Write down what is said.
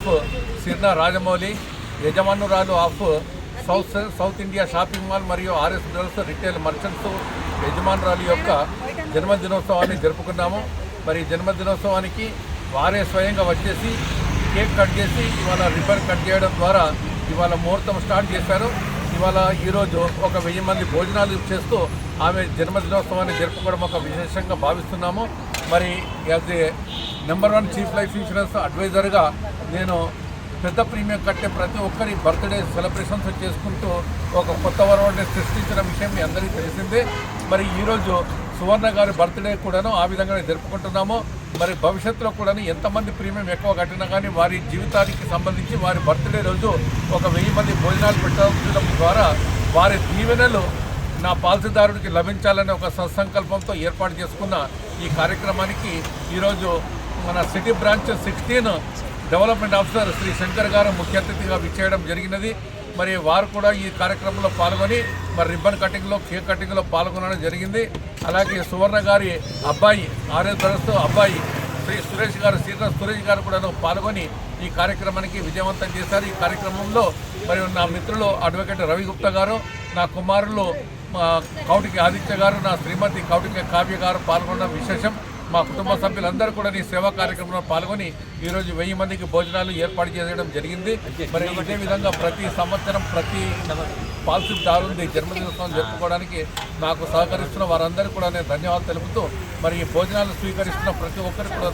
Of Sirna Rajamouli, యజమానురాలు of south India shopping mall మరియు RS brothers retail merchants యజమానురాలు యొక్క జన్మదినోత్సవాన్ని జరుపుకున్నాము. మరి జన్మదినోత్సవానికి వారే స్వయంగా వచ్చేసి కేక్ కట్ చేసి ఇవాళ రిబ్బన్ కట్ చేయడం ద్వారా ఇవాళ ముహూర్తం స్టార్ట్ చేశారు. ఇవాళ ఈరోజు ఒక 1000 మంది భోజనాలు చేస్తూ ఆమె జన్మదినోత్సవాన్ని జరుపుకోవడం ఒక విశేషంగా భావిస్తున్నాము. మరి as a number 1 chief life insurance అడ్వైజర్గా నేను పెద్ద ప్రీమియం కట్టే ప్రతి ఒక్కరి బర్త్డే సెలబ్రేషన్స్ చేసుకుంటూ ఒక కొత్త వరవడిని సృష్టించిన విషయం మీ అందరికీ తెలిసిందే. మరి ఈరోజు సువర్ణ గారి బర్త్డే కూడాను ఆ విధంగానే జరుపుకుంటున్నాము. మరి భవిష్యత్తులో కూడా ఎంతమంది ప్రీమియం ఎక్కువ కట్టినా కానీ వారి జీవితానికి సంబంధించి వారి బర్త్డే రోజు ఒక 1000 మంది భోజనాలు పెట్టడం ద్వారా వారి దీవెనలు నా పాలసీదారుడికి లభించాలనే ఒక సత్సంకల్పంతో ఏర్పాటు చేసుకున్న ఈ కార్యక్రమానికి ఈరోజు మన city branch 16 development officer Shri Shankar గారు ముఖ్య అతిథిగా విచ్చేయడం జరిగినది. మరి వారు కూడా ఈ కార్యక్రమంలో పాల్గొని మరి రిబ్బన్ కటింగ్లో కేక్ కటింగ్లో పాల్గొనడం జరిగింది. అలాగే సువర్ణ గారి అబ్బాయి ఆర్ఎస్ బ్రదర్స్ అబ్బాయి శ్రీ సురేష్ గారు సురేష్ గారు కూడా పాల్గొని ఈ కార్యక్రమానికి విజయవంతం చేశారు. ఈ కార్యక్రమంలో మరి నా మిత్రులు అడ్వకేట్ రవి గుప్తా గారు, నా కుమారులు కౌటికి ఆదిత్య గారు, నా శ్రీమతి కౌటికి కావ్య గారు పాల్గొనడం విశేషం. మా కుటుంబ సభ్యులందరూ కూడా ఈ సేవా కార్యక్రమంలో పాల్గొని ఈరోజు 1000 మందికి భోజనాలు ఏర్పాటు చేయడం జరిగింది. మరి ఇదే విధంగా ప్రతి సంవత్సరం ప్రతి పాలసీదారుని జన్మదినోత్సవం జరుపుకోవడానికి నాకు సహకరిస్తున్న వారందరికీ కూడా నేను ధన్యవాదాలు తెలుపుతూ మరి ఈ భోజనాలు స్వీకరిస్తున్న ప్రతి ఒక్కరికి కూడా